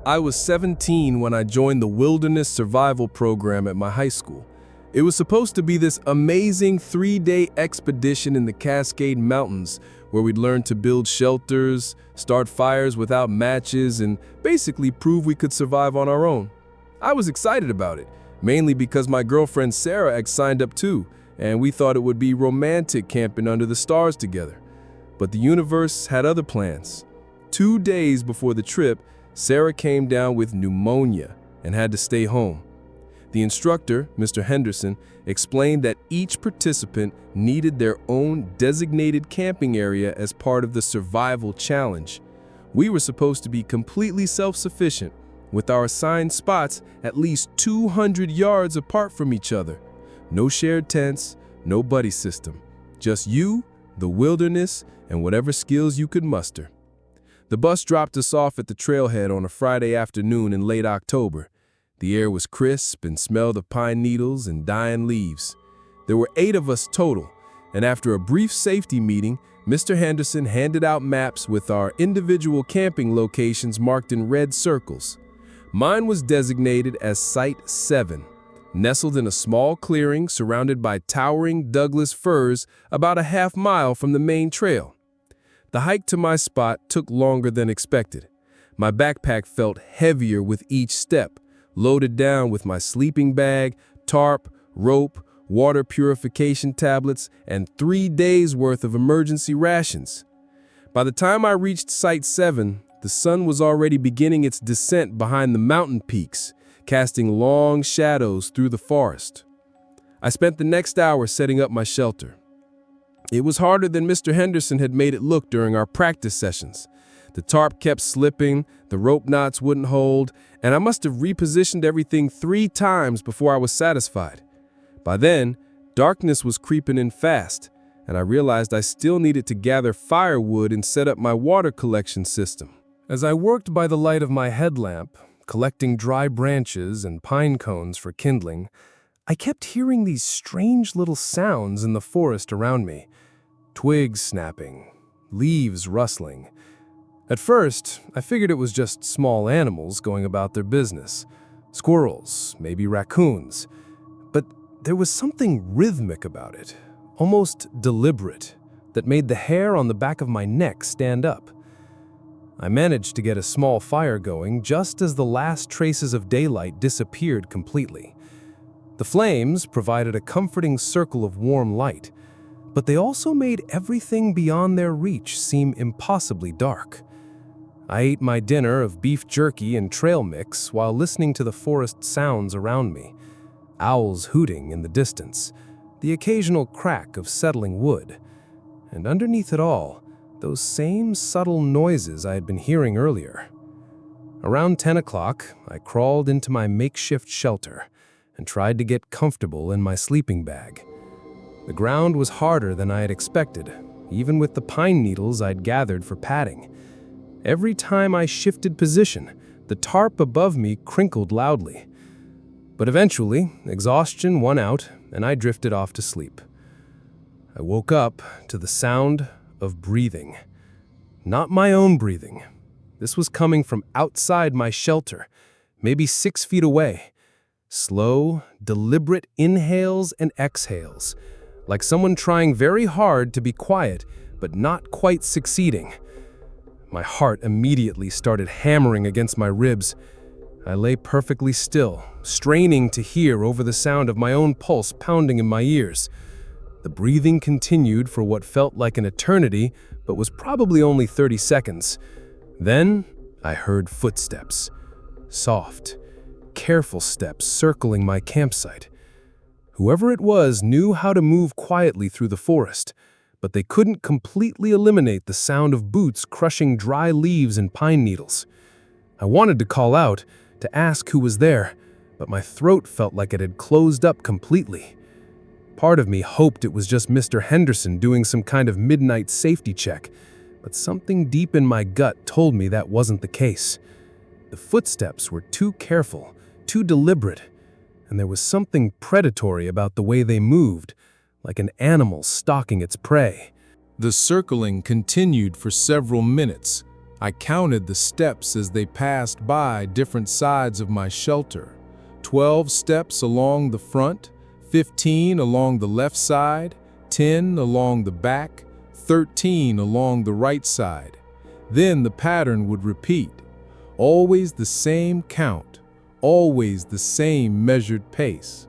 I was 17 when I joined the Wilderness Survival Program at my high school. It was supposed to be this amazing 3-day expedition in the Cascade Mountains where we'd learn to build shelters, start fires without matches, and basically prove we could survive on our own. I was excited about it, mainly because my girlfriend Sarah signed up too, and we thought it would be romantic camping under the stars together. But the universe had other plans. 2 days before the trip, Sarah came down with pneumonia and had to stay home. The instructor, Mr. Henderson, explained that each participant needed their own designated camping area as part of the survival challenge. We were supposed to be completely self-sufficient, with our assigned spots at least 200 yards apart from each other. No shared tents, no buddy system. Just you, the wilderness, and whatever skills you could muster. The bus dropped us off at the trailhead on a Friday afternoon in late October. The air was crisp and smelled of pine needles and dying leaves. There were 8 of us total, and after a brief safety meeting, Mr. Henderson handed out maps with our individual camping locations marked in red circles. Mine was designated as Site 7, nestled in a small clearing surrounded by towering Douglas firs about a half-mile from the main trail. The hike to my spot took longer than expected. My backpack felt heavier with each step, loaded down with my sleeping bag, tarp, rope, water purification tablets, and 3 days' worth of emergency rations. By the time I reached Site 7, the sun was already beginning its descent behind the mountain peaks, casting long shadows through the forest. I spent the next hour setting up my shelter. It was harder than Mr. Henderson had made it look during our practice sessions. The tarp kept slipping, the rope knots wouldn't hold, and I must have repositioned everything 3 times before I was satisfied. By then, darkness was creeping in fast, and I realized I still needed to gather firewood and set up my water collection system. As I worked by the light of my headlamp, collecting dry branches and pine cones for kindling, I kept hearing these strange little sounds in the forest around me. Twigs snapping, leaves rustling. At first, I figured it was just small animals going about their business. Squirrels, maybe raccoons. But there was something rhythmic about it, almost deliberate, that made the hair on the back of my neck stand up. I managed to get a small fire going just as the last traces of daylight disappeared completely. The flames provided a comforting circle of warm light, but they also made everything beyond their reach seem impossibly dark. I ate my dinner of beef jerky and trail mix while listening to the forest sounds around me. Owls hooting in the distance, the occasional crack of settling wood, and underneath it all, those same subtle noises I had been hearing earlier. Around 10 o'clock, I crawled into my makeshift shelter and tried to get comfortable in my sleeping bag. The ground was harder than I had expected, even with the pine needles I'd gathered for padding. Every time I shifted position, the tarp above me crinkled loudly. But eventually, exhaustion won out, and I drifted off to sleep. I woke up to the sound of breathing. Not my own breathing. This was coming from outside my shelter, maybe 6 feet away. Slow, deliberate inhales and exhales, like someone trying very hard to be quiet, but not quite succeeding. My heart immediately started hammering against my ribs. I lay perfectly still, straining to hear over the sound of my own pulse pounding in my ears. The breathing continued for what felt like an eternity, but was probably only 30 seconds. Then I heard footsteps. Soft, careful steps circling my campsite. Whoever it was knew how to move quietly through the forest, but they couldn't completely eliminate the sound of boots crushing dry leaves and pine needles. I wanted to call out, to ask who was there, but my throat felt like it had closed up completely. Part of me hoped it was just Mr. Henderson doing some kind of midnight safety check, but something deep in my gut told me that wasn't the case. The footsteps were too careful, too deliberate, and there was something predatory about the way they moved, like an animal stalking its prey. The circling continued for several minutes. I counted the steps as they passed by different sides of my shelter. 12 steps along the front, 15 along the left side, 10 along the back, 13 along the right side. Then the pattern would repeat. Always the same count, always the same measured pace.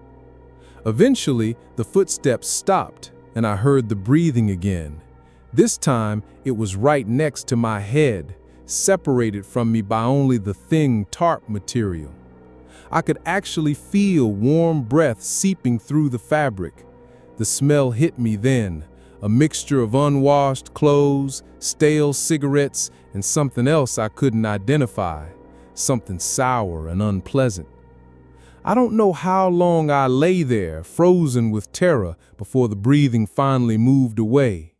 Eventually, the footsteps stopped and I heard the breathing again. This time, it was right next to my head, separated from me by only the thin tarp material. I could actually feel warm breath seeping through the fabric. The smell hit me then, a mixture of unwashed clothes, stale cigarettes, and something else I couldn't identify, something sour and unpleasant. I don't know how long I lay there, frozen with terror, before the breathing finally moved away.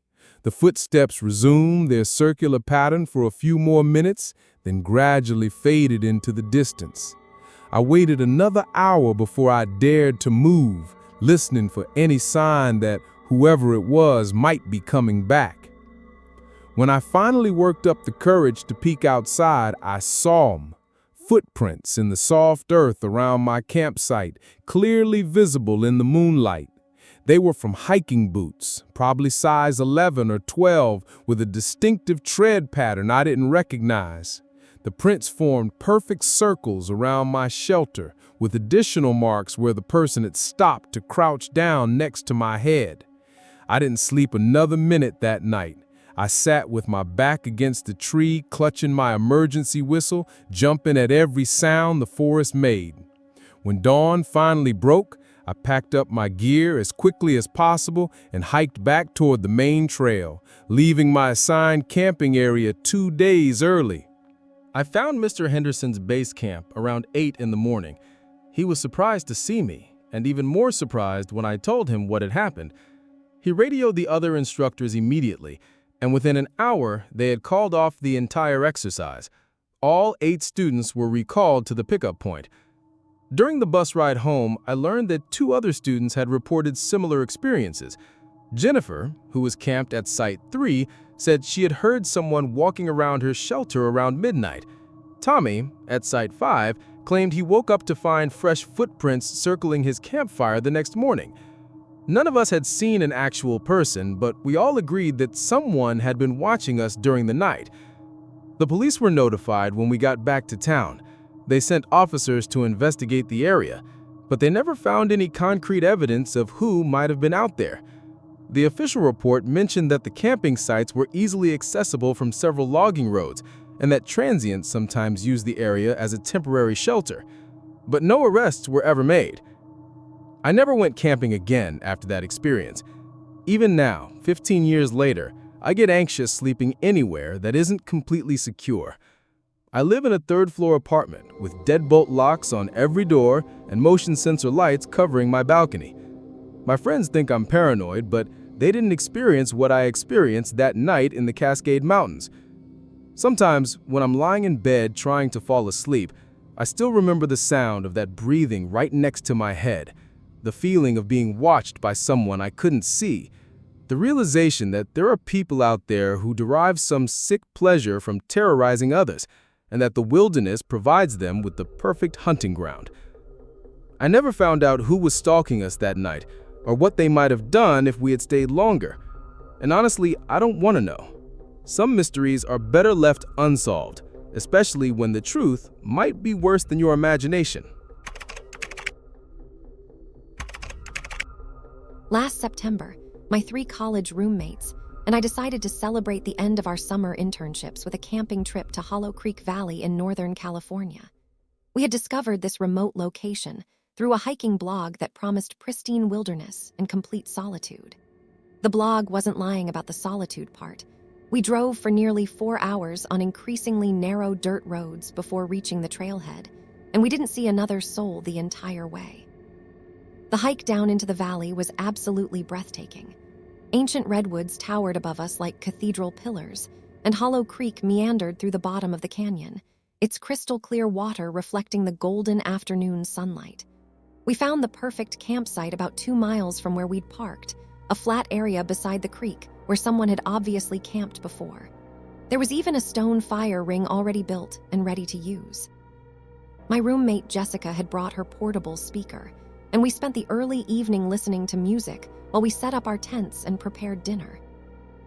The footsteps resumed their circular pattern for a few more minutes, then gradually faded into the distance. I waited another hour before I dared to move, listening for any sign that whoever it was might be coming back. When I finally worked up the courage to peek outside, I saw them. Footprints in the soft earth around my campsite, clearly visible in the moonlight. They were from hiking boots, probably size 11 or 12, with a distinctive tread pattern I didn't recognize. The prints formed perfect circles around my shelter, with additional marks where the person had stopped to crouch down next to my head. I didn't sleep another minute that night. I sat with my back against the tree, clutching my emergency whistle, jumping at every sound the forest made. When dawn finally broke, I packed up my gear as quickly as possible and hiked back toward the main trail, leaving my assigned camping area 2 days early. I found Mr. Henderson's base camp around 8 in the morning. He was surprised to see me, and even more surprised when I told him what had happened. He radioed the other instructors immediately, and within an hour, they had called off the entire exercise. All 8 students were recalled to the pickup point. During the bus ride home, I learned that 2 other students had reported similar experiences. Jennifer, who was camped at Site 3, said she had heard someone walking around her shelter around midnight. Tommy, at Site 5, claimed he woke up to find fresh footprints circling his campfire the next morning. None of us had seen an actual person, but we all agreed that someone had been watching us during the night. The police were notified when we got back to town. They sent officers to investigate the area, but they never found any concrete evidence of who might have been out there. The official report mentioned that the camping sites were easily accessible from several logging roads, and that transients sometimes used the area as a temporary shelter. But no arrests were ever made. I never went camping again after that experience. Even now, 15 years later, I get anxious sleeping anywhere that isn't completely secure. I live in a 3rd-floor apartment with deadbolt locks on every door and motion sensor lights covering my balcony. My friends think I'm paranoid, but they didn't experience what I experienced that night in the Cascade Mountains. Sometimes, when I'm lying in bed trying to fall asleep, I still remember the sound of that breathing right next to my head. The feeling of being watched by someone I couldn't see, the realization that there are people out there who derive some sick pleasure from terrorizing others, and that the wilderness provides them with the perfect hunting ground. I never found out who was stalking us that night, or what they might have done if we had stayed longer. And honestly, I don't want to know. Some mysteries are better left unsolved, especially when the truth might be worse than your imagination. Last September, my 3 college roommates and I decided to celebrate the end of our summer internships with a camping trip to Hollow Creek Valley in Northern California. We had discovered this remote location through a hiking blog that promised pristine wilderness and complete solitude. The blog wasn't lying about the solitude part. We drove for nearly 4 hours on increasingly narrow dirt roads before reaching the trailhead, and we didn't see another soul the entire way. The hike down into the valley was absolutely breathtaking. Ancient redwoods towered above us like cathedral pillars, and Hollow Creek meandered through the bottom of the canyon, its crystal-clear water reflecting the golden afternoon sunlight. We found the perfect campsite about 2 miles from where we'd parked, a flat area beside the creek where someone had obviously camped before. There was even a stone fire ring already built and ready to use. My roommate Jessica had brought her portable speaker, and we spent the early evening listening to music while we set up our tents and prepared dinner.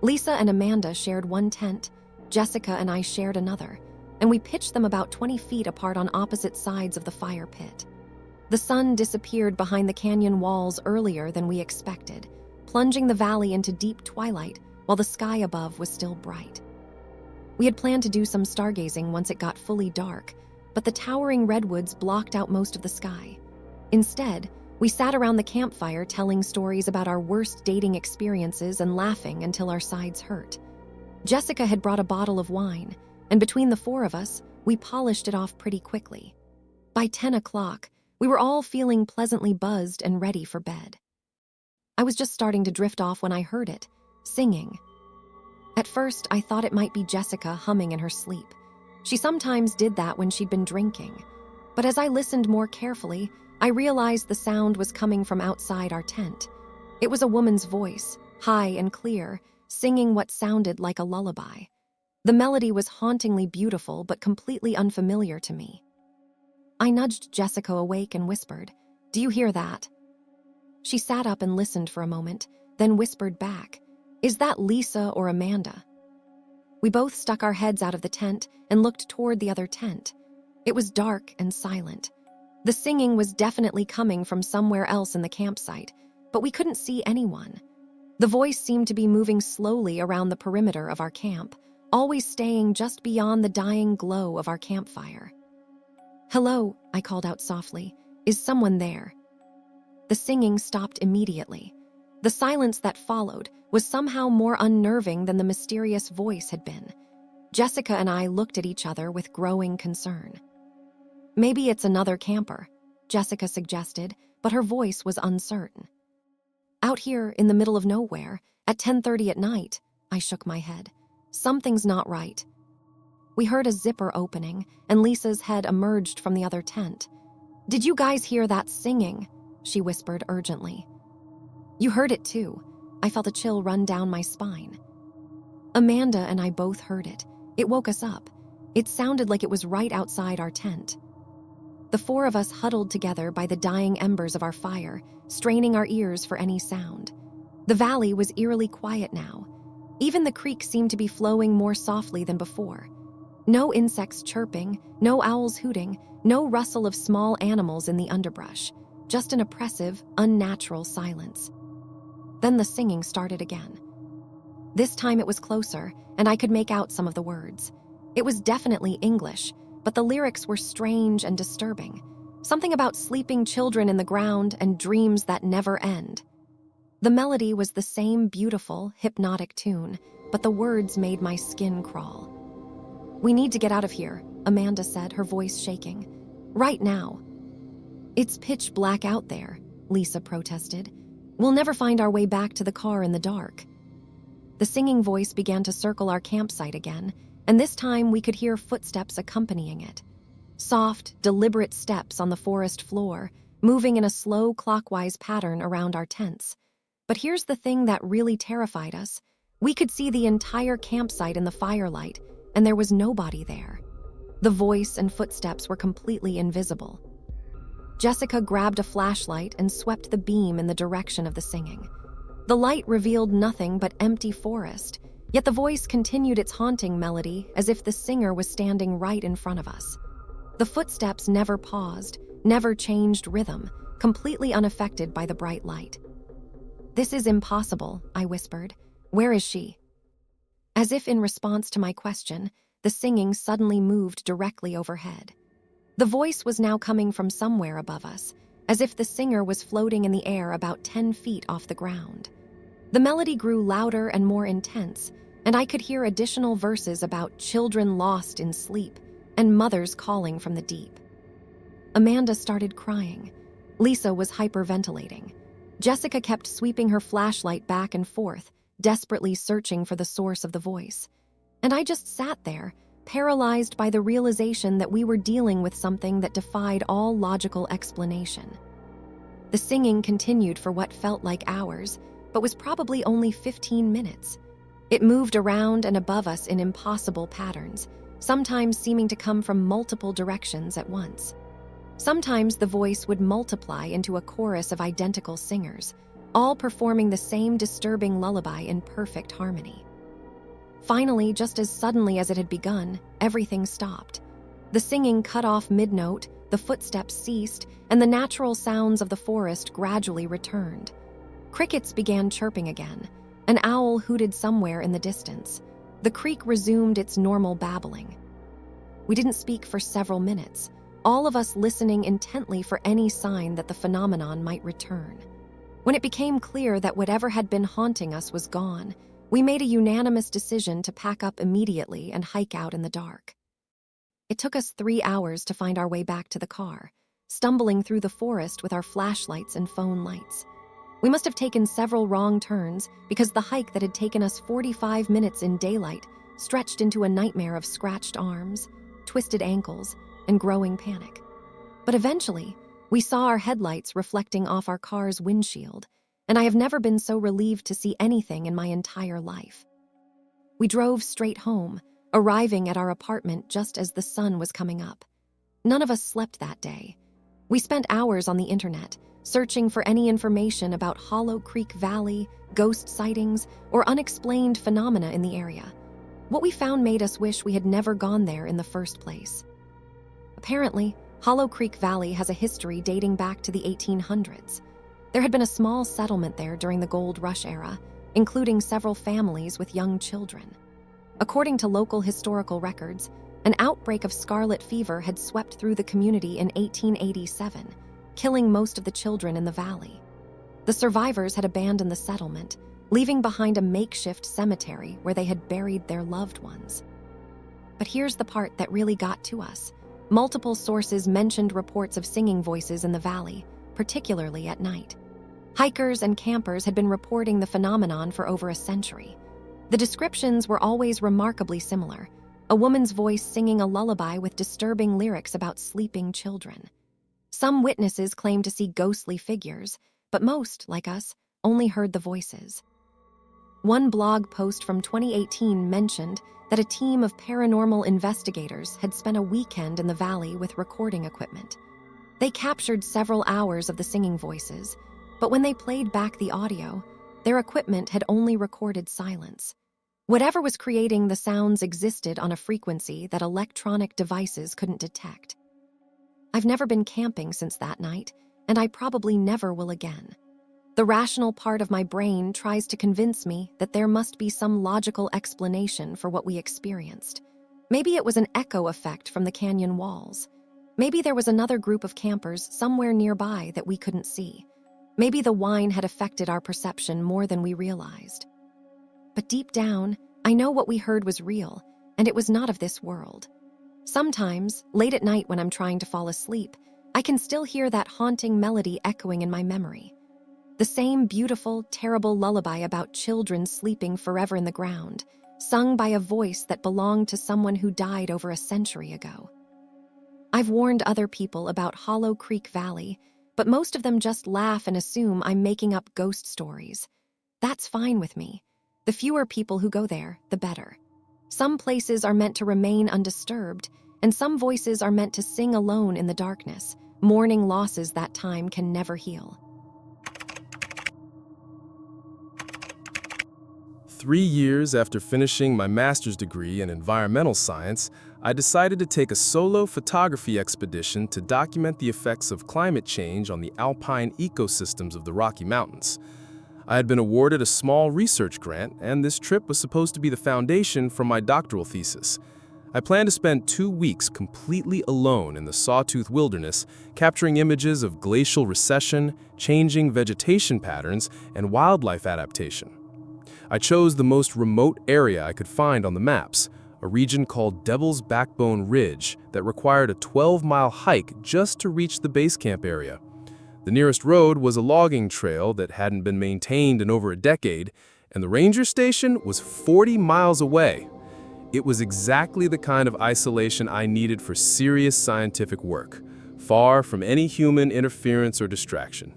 Lisa and Amanda shared one tent, Jessica and I shared another, and we pitched them about 20 feet apart on opposite sides of the fire pit. The sun disappeared behind the canyon walls earlier than we expected, plunging the valley into deep twilight while the sky above was still bright. We had planned to do some stargazing once it got fully dark, but the towering redwoods blocked out most of the sky. Instead, we sat around the campfire telling stories about our worst dating experiences and laughing until our sides hurt. Jessica had brought a bottle of wine, and between the four of us, we polished it off pretty quickly. By 10 o'clock, we were all feeling pleasantly buzzed and ready for bed. I was just starting to drift off when I heard it, singing. At first, I thought it might be Jessica humming in her sleep. She sometimes did that when she'd been drinking. But as I listened more carefully, I realized the sound was coming from outside our tent. It was a woman's voice, high and clear, singing what sounded like a lullaby. The melody was hauntingly beautiful but completely unfamiliar to me. I nudged Jessica awake and whispered, "Do you hear that?" She sat up and listened for a moment, then whispered back, "Is that Lisa or Amanda?" We both stuck our heads out of the tent and looked toward the other tent. It was dark and silent. The singing was definitely coming from somewhere else in the campsite, but we couldn't see anyone. The voice seemed to be moving slowly around the perimeter of our camp, always staying just beyond the dying glow of our campfire. "Hello," I called out softly. "Is someone there?" The singing stopped immediately. The silence that followed was somehow more unnerving than the mysterious voice had been. Jessica and I looked at each other with growing concern. "Maybe it's another camper," Jessica suggested, but her voice was uncertain. "Out here in the middle of nowhere, at 10:30 at night," I shook my head. "Something's not right." We heard a zipper opening, and Lisa's head emerged from the other tent. "Did you guys hear that singing?" she whispered urgently. "You heard it too." I felt a chill run down my spine. Amanda and I both heard it. It woke us up. It sounded like it was right outside our tent. The four of us huddled together by the dying embers of our fire, straining our ears for any sound. The valley was eerily quiet now. Even the creek seemed to be flowing more softly than before. No insects chirping, no owls hooting, no rustle of small animals in the underbrush, just an oppressive, unnatural silence. Then the singing started again. This time it was closer, and I could make out some of the words. It was definitely English, but the lyrics were strange and disturbing. Something about sleeping children in the ground and dreams that never end. The melody was the same beautiful, hypnotic tune, but the words made my skin crawl. "We need to get out of here," Amanda said, her voice shaking. "Right now." "It's pitch black out there," Lisa protested. "We'll never find our way back to the car in the dark." The singing voice began to circle our campsite again, and this time we could hear footsteps accompanying it. Soft, deliberate steps on the forest floor, moving in a slow clockwise pattern around our tents. But here's the thing that really terrified us. We could see the entire campsite in the firelight, and there was nobody there. The voice and footsteps were completely invisible. Jessica grabbed a flashlight and swept the beam in the direction of the singing. The light revealed nothing but empty forest, yet the voice continued its haunting melody as if the singer was standing right in front of us. The footsteps never paused, never changed rhythm, completely unaffected by the bright light. "This is impossible," I whispered. "Where is she?" As if in response to my question, the singing suddenly moved directly overhead. The voice was now coming from somewhere above us, as if the singer was floating in the air about 10 feet off the ground. The melody grew louder and more intense, and I could hear additional verses about children lost in sleep and mothers calling from the deep. Amanda started crying. Lisa was hyperventilating. Jessica kept sweeping her flashlight back and forth, desperately searching for the source of the voice. And I just sat there, paralyzed by the realization that we were dealing with something that defied all logical explanation. The singing continued for what felt like hours, but was probably only 15 minutes. It moved around and above us in impossible patterns, sometimes seeming to come from multiple directions at once. Sometimes the voice would multiply into a chorus of identical singers, all performing the same disturbing lullaby in perfect harmony. Finally, just as suddenly as it had begun, everything stopped. The singing cut off mid-note, the footsteps ceased, and the natural sounds of the forest gradually returned. Crickets began chirping again. An owl hooted somewhere in the distance. The creek resumed its normal babbling. We didn't speak for several minutes, all of us listening intently for any sign that the phenomenon might return. When it became clear that whatever had been haunting us was gone, we made a unanimous decision to pack up immediately and hike out in the dark. It took us 3 hours to find our way back to the car, stumbling through the forest with our flashlights and phone lights. We must have taken several wrong turns because the hike that had taken us 45 minutes in daylight stretched into a nightmare of scratched arms, twisted ankles, and growing panic. But eventually, we saw our headlights reflecting off our car's windshield, and I have never been so relieved to see anything in my entire life. We drove straight home, arriving at our apartment just as the sun was coming up. None of us slept that day. We spent hours on the internet, searching for any information about Hollow Creek Valley, ghost sightings, or unexplained phenomena in the area. What we found made us wish we had never gone there in the first place. Apparently, Hollow Creek Valley has a history dating back to the 1800s. There had been a small settlement there during the Gold Rush era, including several families with young children. According to local historical records, an outbreak of scarlet fever had swept through the community in 1887, killing most of the children in the valley. The survivors had abandoned the settlement, leaving behind a makeshift cemetery where they had buried their loved ones. But here's the part that really got to us. Multiple sources mentioned reports of singing voices in the valley, particularly at night. Hikers and campers had been reporting the phenomenon for over a century. The descriptions were always remarkably similar: a woman's voice singing a lullaby with disturbing lyrics about sleeping children. Some witnesses claimed to see ghostly figures, but most, like us, only heard the voices. One blog post from 2018 mentioned that a team of paranormal investigators had spent a weekend in the valley with recording equipment. They captured several hours of the singing voices, but when they played back the audio, their equipment had only recorded silence. Whatever was creating the sounds existed on a frequency that electronic devices couldn't detect. I've never been camping since that night, and I probably never will again. The rational part of my brain tries to convince me that there must be some logical explanation for what we experienced. Maybe it was an echo effect from the canyon walls. Maybe there was another group of campers somewhere nearby that we couldn't see. Maybe the wine had affected our perception more than we realized. But deep down, I know what we heard was real, and it was not of this world. Sometimes, late at night when I'm trying to fall asleep, I can still hear that haunting melody echoing in my memory. The same beautiful, terrible lullaby about children sleeping forever in the ground, sung by a voice that belonged to someone who died over a century ago. I've warned other people about Hollow Creek Valley, but most of them just laugh and assume I'm making up ghost stories. That's fine with me. The fewer people who go there, the better. Some places are meant to remain undisturbed, and some voices are meant to sing alone in the darkness, mourning losses that time can never heal. 3 years after finishing my master's degree in environmental science, I decided to take a solo photography expedition to document the effects of climate change on the alpine ecosystems of the Rocky Mountains. I had been awarded a small research grant, and this trip was supposed to be the foundation for my doctoral thesis. I planned to spend 2 weeks completely alone in the Sawtooth Wilderness, capturing images of glacial recession, changing vegetation patterns, and wildlife adaptation. I chose the most remote area I could find on the maps, a region called Devil's Backbone Ridge that required a 12-mile hike just to reach the base camp area. The nearest road was a logging trail that hadn't been maintained in over a decade, and the ranger station was 40 miles away. It was exactly the kind of isolation I needed for serious scientific work, far from any human interference or distraction.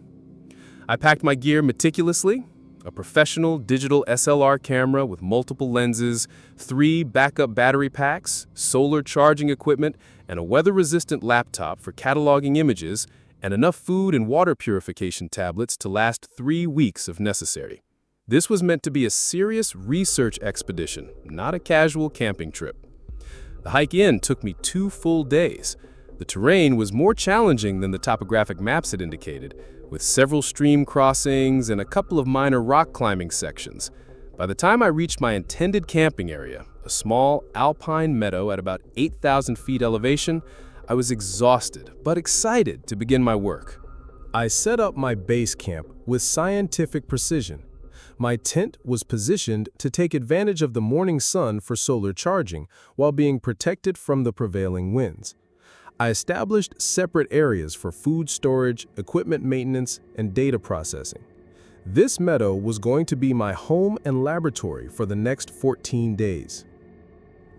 I packed my gear meticulously, A professional digital SLR camera with multiple lenses, 3 backup battery packs, solar charging equipment, and a weather-resistant laptop for cataloging images, and enough food and water purification tablets to last 3 weeks if necessary. This was meant to be a serious research expedition, not a casual camping trip. The hike in took me 2 full days. The terrain was more challenging than the topographic maps had indicated, with several stream crossings and a couple of minor rock climbing sections. By the time I reached my intended camping area, a small alpine meadow at about 8,000 feet elevation, I was exhausted but excited to begin my work. I set up my base camp with scientific precision. My tent was positioned to take advantage of the morning sun for solar charging while being protected from the prevailing winds. I established separate areas for food storage, equipment maintenance, and data processing. This meadow was going to be my home and laboratory for the next 14 days.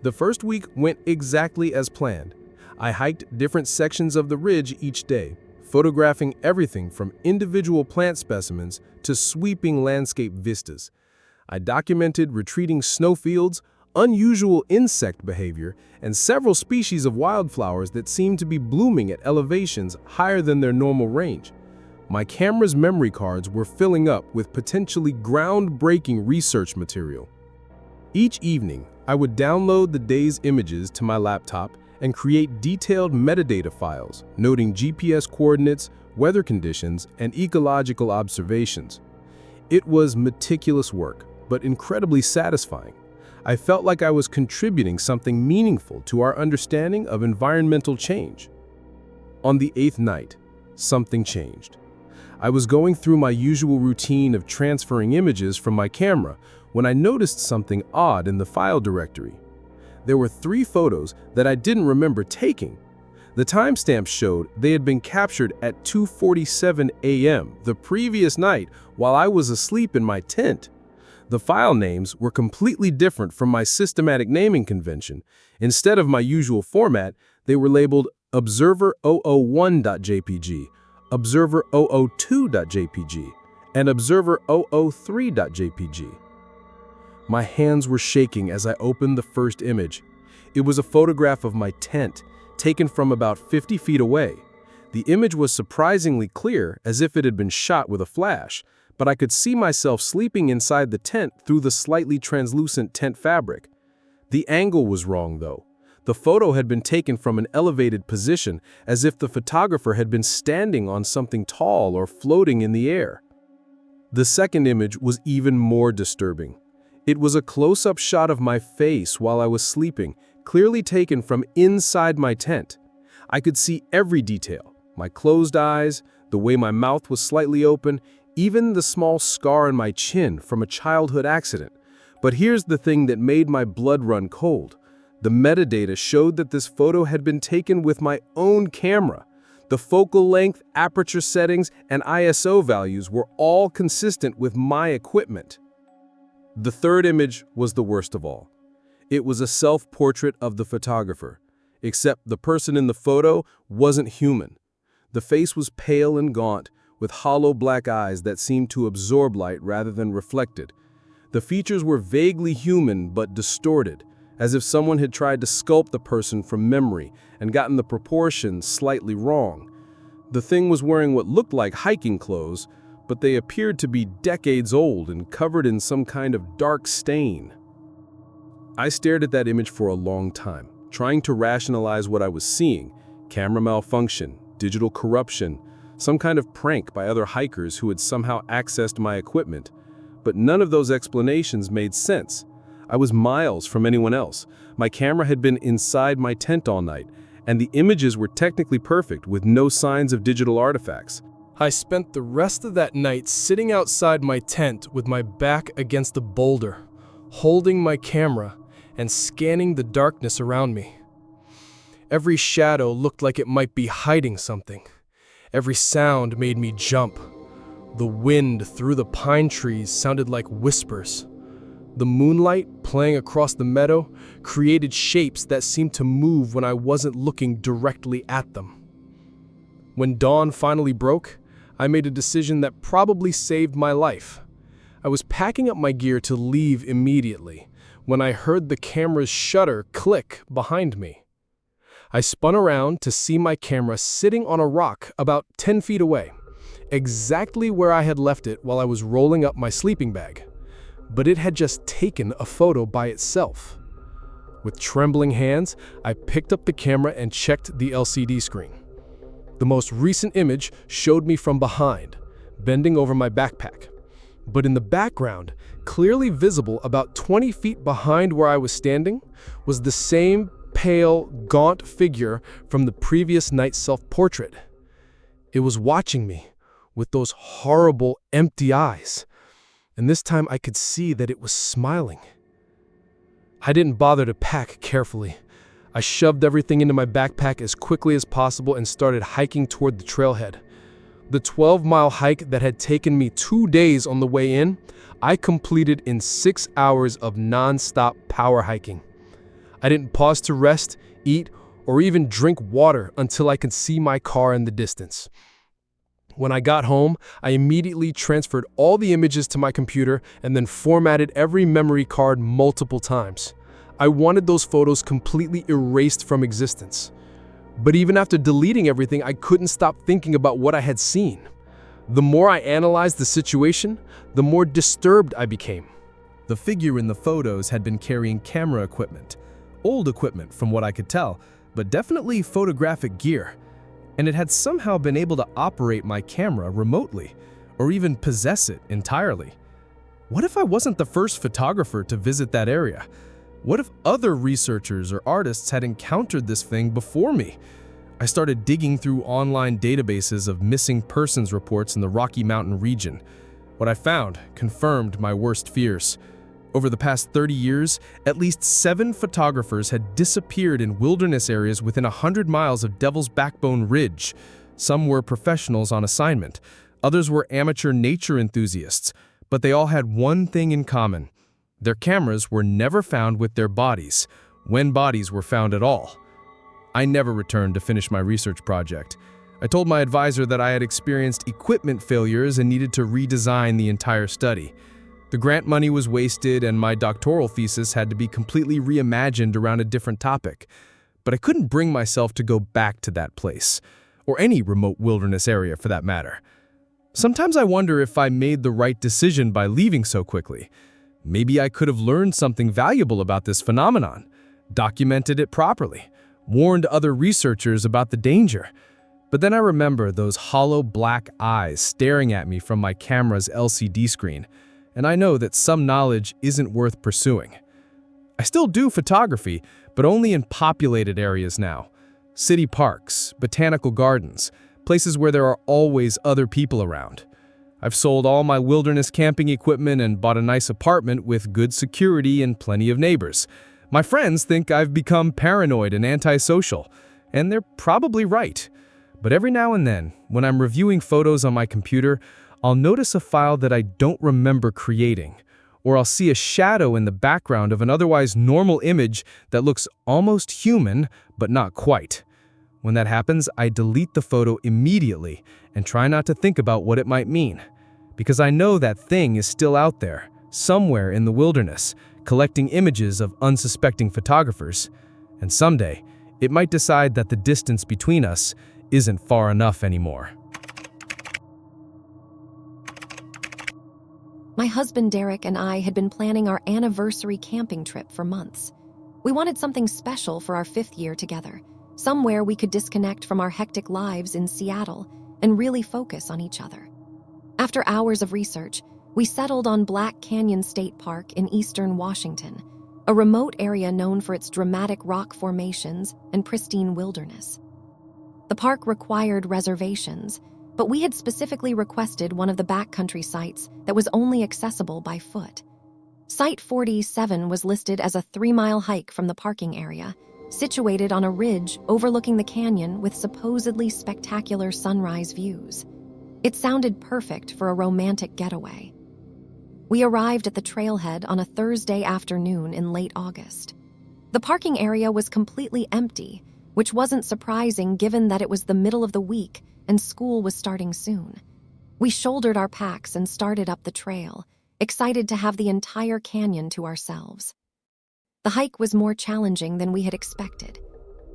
The first week went exactly as planned. I hiked different sections of the ridge each day, photographing everything from individual plant specimens to sweeping landscape vistas. I documented retreating snowfields, unusual insect behavior, and several species of wildflowers that seemed to be blooming at elevations higher than their normal range. My camera's memory cards were filling up with potentially groundbreaking research material. Each evening, I would download the day's images to my laptop and create detailed metadata files, noting GPS coordinates, weather conditions, and ecological observations. It was meticulous work, but incredibly satisfying. I felt like I was contributing something meaningful to our understanding of environmental change. On the 8th night, something changed. I was going through my usual routine of transferring images from my camera when I noticed something odd in the file directory. There were 3 photos that I didn't remember taking. The timestamps showed they had been captured at 2:47 a.m. the previous night while I was asleep in my tent. The file names were completely different from my systematic naming convention. Instead of my usual format, they were labeled observer001.jpg, observer002.jpg, and observer003.jpg. My hands were shaking as I opened the first image. It was a photograph of my tent, taken from about 50 feet away. The image was surprisingly clear, as if it had been shot with a flash, but I could see myself sleeping inside the tent through the slightly translucent tent fabric. The angle was wrong, though. The photo had been taken from an elevated position, as if the photographer had been standing on something tall or floating in the air. The second image was even more disturbing. It was a close-up shot of my face while I was sleeping, clearly taken from inside my tent. I could see every detail: my closed eyes, the way my mouth was slightly open, even the small scar on my chin from a childhood accident. But here's the thing that made my blood run cold. The metadata showed that this photo had been taken with my own camera. The focal length, aperture settings, and ISO values were all consistent with my equipment. The third image was the worst of all. It was a self-portrait of the photographer, except the person in the photo wasn't human. The face was pale and gaunt, with hollow black eyes that seemed to absorb light rather than reflect it. The features were vaguely human but distorted, as if someone had tried to sculpt the person from memory and gotten the proportions slightly wrong. The thing was wearing what looked like hiking clothes, but they appeared to be decades old and covered in some kind of dark stain. I stared at that image for a long time, trying to rationalize what I was seeing: camera malfunction, digital corruption, some kind of prank by other hikers who had somehow accessed my equipment. But none of those explanations made sense. I was miles from anyone else. My camera had been inside my tent all night, and the images were technically perfect with no signs of digital artifacts. I spent the rest of that night sitting outside my tent with my back against the boulder, holding my camera and scanning the darkness around me. Every shadow looked like it might be hiding something. Every sound made me jump. The wind through the pine trees sounded like whispers. The moonlight, playing across the meadow, created shapes that seemed to move when I wasn't looking directly at them. When dawn finally broke, I made a decision that probably saved my life. I was packing up my gear to leave immediately when I heard the camera's shutter click behind me. I spun around to see my camera sitting on a rock about 10 feet away, exactly where I had left it while I was rolling up my sleeping bag. But it had just taken a photo by itself. With trembling hands, I picked up the camera and checked the LCD screen. The most recent image showed me from behind, bending over my backpack. But in the background, clearly visible about 20 feet behind where I was standing, was the same pale, gaunt figure from the previous night's self-portrait. It was watching me with those horrible, empty eyes, and this time I could see that it was smiling. I didn't bother to pack carefully. I shoved everything into my backpack as quickly as possible and started hiking toward the trailhead. The 12-mile hike that had taken me 2 days on the way in, I completed in 6 hours of non-stop power hiking. I didn't pause to rest, eat, or even drink water until I could see my car in the distance. When I got home, I immediately transferred all the images to my computer and then formatted every memory card multiple times. I wanted those photos completely erased from existence. But even after deleting everything, I couldn't stop thinking about what I had seen. The more I analyzed the situation, the more disturbed I became. The figure in the photos had been carrying camera equipment. Old equipment from what I could tell, but definitely photographic gear. And it had somehow been able to operate my camera remotely, or even possess it entirely. What if I wasn't the first photographer to visit that area? What if other researchers or artists had encountered this thing before me? I started digging through online databases of missing persons reports in the Rocky Mountain region. What I found confirmed my worst fears. Over the past 30 years, at least 7 photographers had disappeared in wilderness areas within 100 miles of Devil's Backbone Ridge. Some were professionals on assignment. Others were amateur nature enthusiasts. But they all had one thing in common. Their cameras were never found with their bodies, when bodies were found at all. I never returned to finish my research project. I told my advisor that I had experienced equipment failures and needed to redesign the entire study. The grant money was wasted and my doctoral thesis had to be completely reimagined around a different topic. But I couldn't bring myself to go back to that place, or any remote wilderness area for that matter. Sometimes I wonder if I made the right decision by leaving so quickly. Maybe I could have learned something valuable about this phenomenon, documented it properly, warned other researchers about the danger. But then I remember those hollow black eyes staring at me from my camera's LCD screen, and I know that some knowledge isn't worth pursuing. I still do photography, but only in populated areas now. City parks, botanical gardens, places where there are always other people around. I've sold all my wilderness camping equipment and bought a nice apartment with good security and plenty of neighbors. My friends think I've become paranoid and antisocial, and they're probably right. But every now and then, when I'm reviewing photos on my computer, I'll notice a file that I don't remember creating, or I'll see a shadow in the background of an otherwise normal image that looks almost human, but not quite. When that happens, I delete the photo immediately and try not to think about what it might mean, because I know that thing is still out there, somewhere in the wilderness, collecting images of unsuspecting photographers, and someday, it might decide that the distance between us isn't far enough anymore. My husband Derek and I had been planning our anniversary camping trip for months. We wanted something special for our 5th year together, somewhere we could disconnect from our hectic lives in Seattle and really focus on each other. After hours of research, we settled on Black Canyon State Park in eastern Washington, a remote area known for its dramatic rock formations and pristine wilderness. The park required reservations, but we had specifically requested one of the backcountry sites that was only accessible by foot. Site 47 was listed as a 3-mile hike from the parking area, situated on a ridge overlooking the canyon with supposedly spectacular sunrise views. It sounded perfect for a romantic getaway. We arrived at the trailhead on a Thursday afternoon in late August. The parking area was completely empty, which wasn't surprising given that it was the middle of the week and school was starting soon. We shouldered our packs and started up the trail, excited to have the entire canyon to ourselves. The hike was more challenging than we had expected.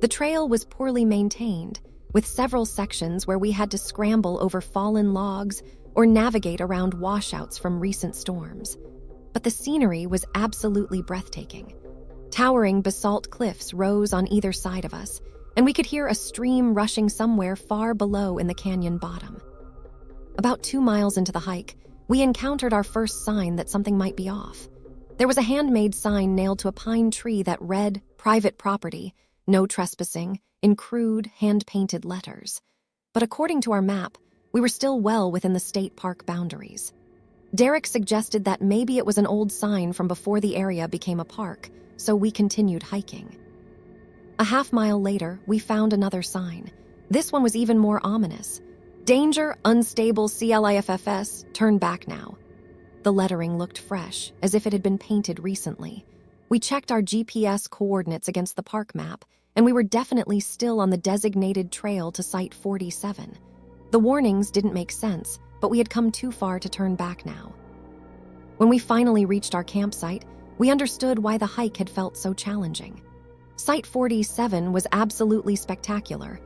The trail was poorly maintained, with several sections where we had to scramble over fallen logs or navigate around washouts from recent storms. But the scenery was absolutely breathtaking. Towering basalt cliffs rose on either side of us, and we could hear a stream rushing somewhere far below in the canyon bottom. About 2 miles into the hike, we encountered our first sign that something might be off. There was a handmade sign nailed to a pine tree that read, "Private property, no trespassing," in crude, hand-painted letters. But according to our map, we were still well within the state park boundaries. Derek suggested that maybe it was an old sign from before the area became a park, so we continued hiking. A half-mile later, we found another sign. This one was even more ominous. "Danger, unstable CLIFFS, turn back now." The lettering looked fresh, as if it had been painted recently. We checked our GPS coordinates against the park map, and we were definitely still on the designated trail to Site 47. The warnings didn't make sense, but we had come too far to turn back now. When we finally reached our campsite, we understood why the hike had felt so challenging. Site 47 was absolutely spectacular.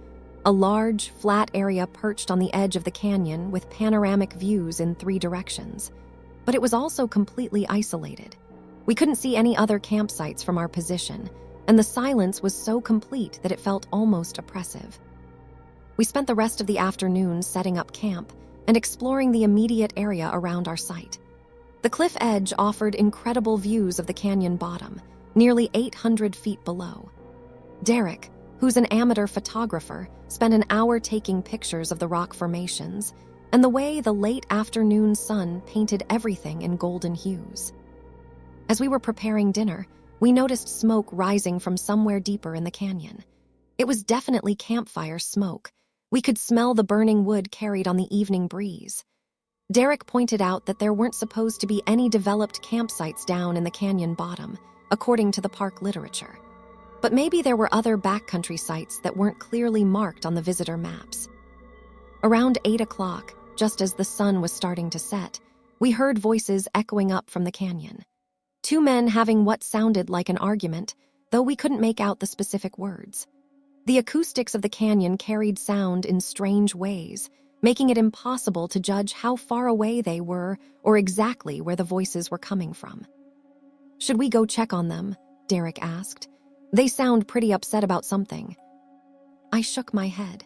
A large, flat area perched on the edge of the canyon with panoramic views in 3 directions. But it was also completely isolated. We couldn't see any other campsites from our position, and the silence was so complete that it felt almost oppressive. We spent the rest of the afternoon setting up camp and exploring the immediate area around our site. The cliff edge offered incredible views of the canyon bottom, nearly 800 feet below. Derek, who's an amateur photographer, spent an hour taking pictures of the rock formations and the way the late afternoon sun painted everything in golden hues. As we were preparing dinner, we noticed smoke rising from somewhere deeper in the canyon. It was definitely campfire smoke. We could smell the burning wood carried on the evening breeze. Derek pointed out that there weren't supposed to be any developed campsites down in the canyon bottom, according to the park literature. But maybe there were other backcountry sites that weren't clearly marked on the visitor maps. Around 8 o'clock, just as the sun was starting to set, we heard voices echoing up from the canyon. 2 men having what sounded like an argument, though we couldn't make out the specific words. The acoustics of the canyon carried sound in strange ways, making it impossible to judge how far away they were or exactly where the voices were coming from. "Should we go check on them?" Derek asked. "They sound pretty upset about something." I shook my head.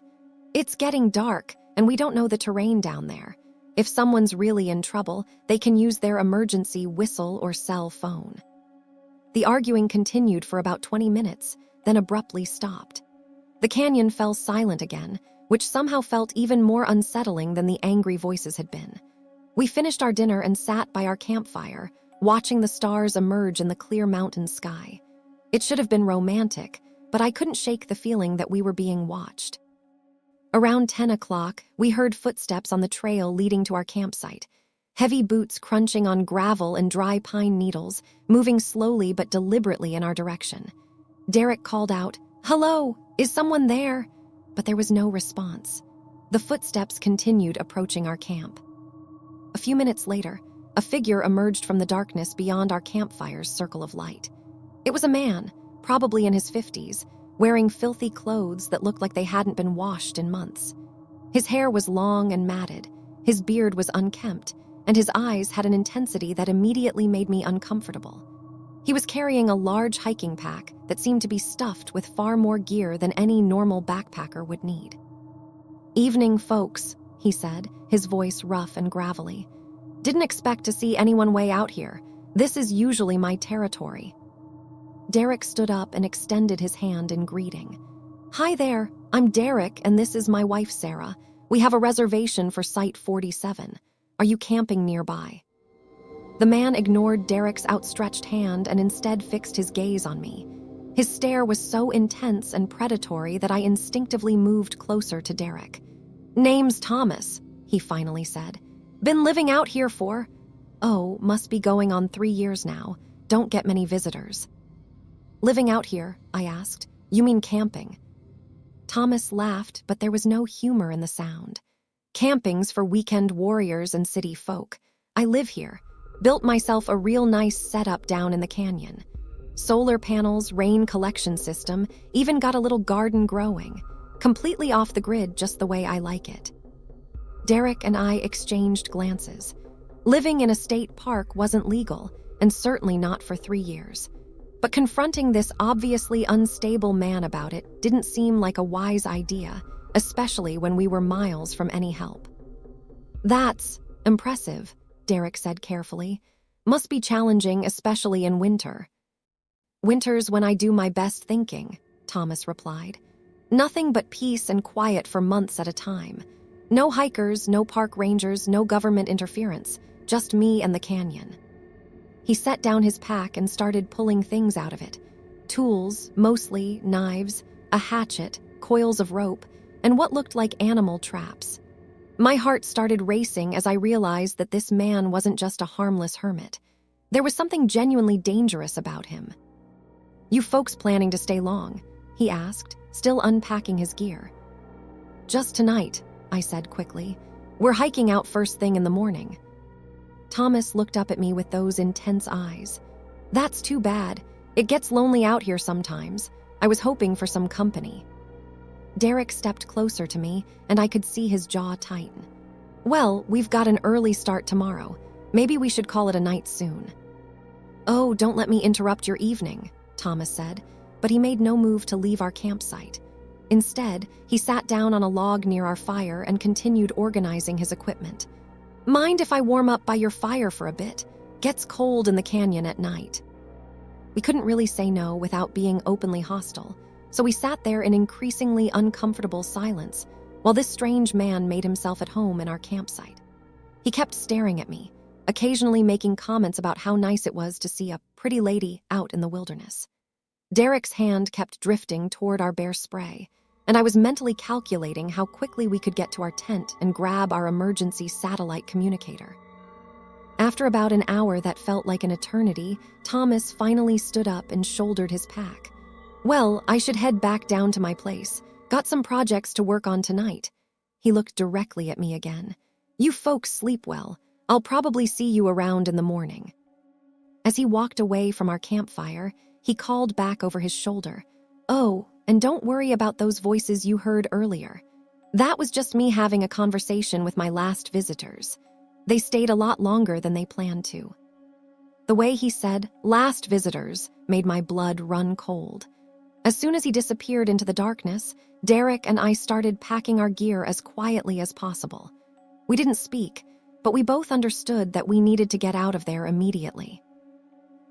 "It's getting dark, and we don't know the terrain down there. If someone's really in trouble, they can use their emergency whistle or cell phone." The arguing continued for about 20 minutes, then abruptly stopped. The canyon fell silent again, which somehow felt even more unsettling than the angry voices had been. We finished our dinner and sat by our campfire, watching the stars emerge in the clear mountain sky. It should have been romantic, but I couldn't shake the feeling that we were being watched. Around 10 o'clock, we heard footsteps on the trail leading to our campsite. Heavy boots crunching on gravel and dry pine needles, moving slowly but deliberately in our direction. Derek called out, "Hello, is someone there?" But there was no response. The footsteps continued approaching our camp. A few minutes later, a figure emerged from the darkness beyond our campfire's circle of light. It was a man, probably in his 50s, wearing filthy clothes that looked like they hadn't been washed in months. His hair was long and matted, his beard was unkempt, and his eyes had an intensity that immediately made me uncomfortable. He was carrying a large hiking pack that seemed to be stuffed with far more gear than any normal backpacker would need. "Evening, folks," he said, his voice rough and gravelly. "Didn't expect to see anyone way out here. This is usually my territory." Derek stood up and extended his hand in greeting. "Hi there, I'm Derek, and this is my wife, Sarah. We have a reservation for Site 47. Are you camping nearby?" The man ignored Derek's outstretched hand and instead fixed his gaze on me. His stare was so intense and predatory that I instinctively moved closer to Derek. "Name's Thomas," he finally said. "Been living out here for..." "Oh, must be going on 3 years now. Don't get many visitors." "Living out here?" I asked. "You mean camping?" Thomas laughed, but there was no humor in the sound. "Camping's for weekend warriors and city folk. I live here. Built myself a real nice setup down in the canyon. Solar panels, rain collection system, even got a little garden growing. Completely off the grid, just the way I like it. Derek and I exchanged glances. Living in a state park wasn't legal, and certainly not for 3 years. But confronting this obviously unstable man about it didn't seem like a wise idea, especially when we were miles from any help. "That's impressive," Derek said carefully. "Must be challenging, especially in winter." "Winter's when I do my best thinking," Thomas replied. "Nothing but peace and quiet for months at a time. No hikers, no park rangers, no government interference, just me and the canyon." He set down his pack and started pulling things out of it. Tools, mostly knives, a hatchet, coils of rope, and what looked like animal traps. My heart started racing as I realized that this man wasn't just a harmless hermit. There was something genuinely dangerous about him. "You folks planning to stay long?" he asked, still unpacking his gear. "Just tonight," I said quickly. "We're hiking out first thing in the morning." Thomas looked up at me with those intense eyes. "That's too bad. It gets lonely out here sometimes. I was hoping for some company." Derek stepped closer to me, and I could see his jaw tighten. "Well, we've got an early start tomorrow. Maybe we should call it a night soon." "Oh, don't let me interrupt your evening," Thomas said, but he made no move to leave our campsite. Instead, he sat down on a log near our fire and continued organizing his equipment. "Mind if I warm up by your fire for a bit? Gets cold in the canyon at night." We couldn't really say no without being openly hostile, so we sat there in increasingly uncomfortable silence while this strange man made himself at home in our campsite. He kept staring at me, occasionally making comments about how nice it was to see a pretty lady out in the wilderness. Derek's hand kept drifting toward our bear spray, and I was mentally calculating how quickly we could get to our tent and grab our emergency satellite communicator. After about an hour that felt like an eternity, Thomas finally stood up and shouldered his pack. "Well, I should head back down to my place. Got some projects to work on tonight." He looked directly at me again. "You folks sleep well. I'll probably see you around in the morning." As he walked away from our campfire, he called back over his shoulder, "Oh, and don't worry about those voices you heard earlier. That was just me having a conversation with my last visitors. They stayed a lot longer than they planned to." The way he said, "last visitors," made my blood run cold. As soon as he disappeared into the darkness, Derek and I started packing our gear as quietly as possible. We didn't speak, but we both understood that we needed to get out of there immediately.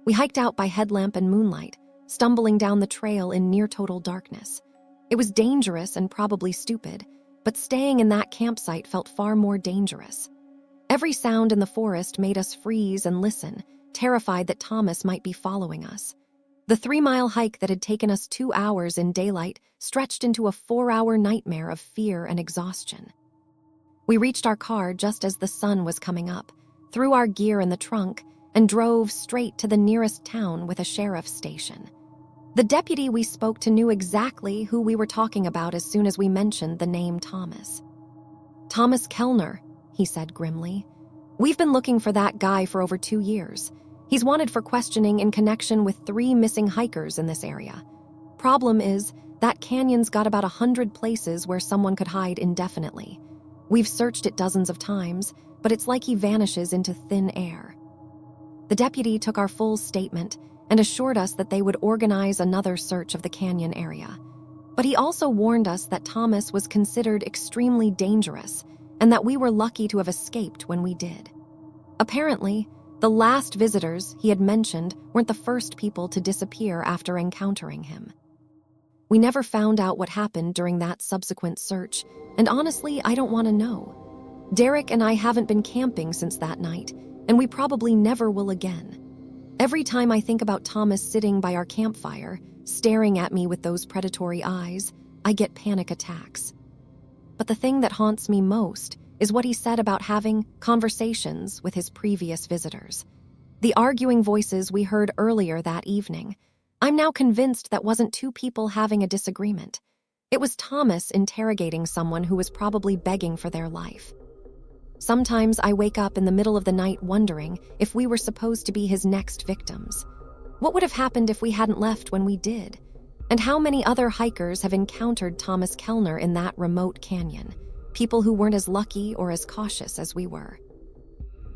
We hiked out by headlamp and moonlight, stumbling down the trail in near-total darkness. It was dangerous and probably stupid, but staying in that campsite felt far more dangerous. Every sound in the forest made us freeze and listen, terrified that Thomas might be following us. The 3-mile hike that had taken us 2 hours in daylight stretched into a 4-hour nightmare of fear and exhaustion. We reached our car just as the sun was coming up, threw our gear in the trunk, and drove straight to the nearest town with a sheriff's station. The deputy we spoke to knew exactly who we were talking about as soon as we mentioned the name Thomas. "Thomas Kellner," he said grimly. "We've been looking for that guy for over 2 years. He's wanted for questioning in connection with 3 missing hikers in this area. Problem is, that canyon's got about 100 places where someone could hide indefinitely. We've searched it dozens of times, but it's like he vanishes into thin air." The deputy took our full statement and assured us that they would organize another search of the canyon area. But he also warned us that Thomas was considered extremely dangerous and that we were lucky to have escaped when we did. Apparently, the last visitors he had mentioned weren't the first people to disappear after encountering him. We never found out what happened during that subsequent search, and honestly, I don't want to know. Derek and I haven't been camping since that night, and we probably never will again. Every time I think about Thomas sitting by our campfire, staring at me with those predatory eyes, I get panic attacks. But the thing that haunts me most is what he said about having conversations with his previous visitors. The arguing voices we heard earlier that evening. I'm now convinced that wasn't 2 people having a disagreement. It was Thomas interrogating someone who was probably begging for their life. Sometimes I wake up in the middle of the night wondering if we were supposed to be his next victims. What would have happened if we hadn't left when we did? And how many other hikers have encountered Thomas Kellner in that remote canyon? People who weren't as lucky or as cautious as we were.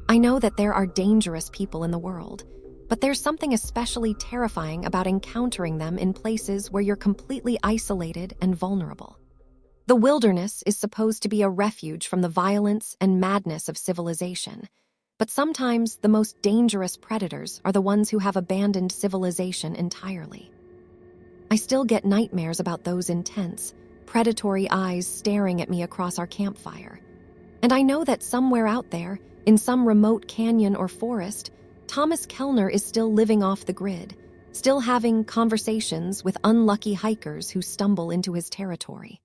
I know that there are dangerous people in the world, but there's something especially terrifying about encountering them in places where you're completely isolated and vulnerable. The wilderness is supposed to be a refuge from the violence and madness of civilization, but sometimes the most dangerous predators are the ones who have abandoned civilization entirely. I still get nightmares about those intense, predatory eyes staring at me across our campfire. And I know that somewhere out there, in some remote canyon or forest, Thomas Kellner is still living off the grid, still having conversations with unlucky hikers who stumble into his territory.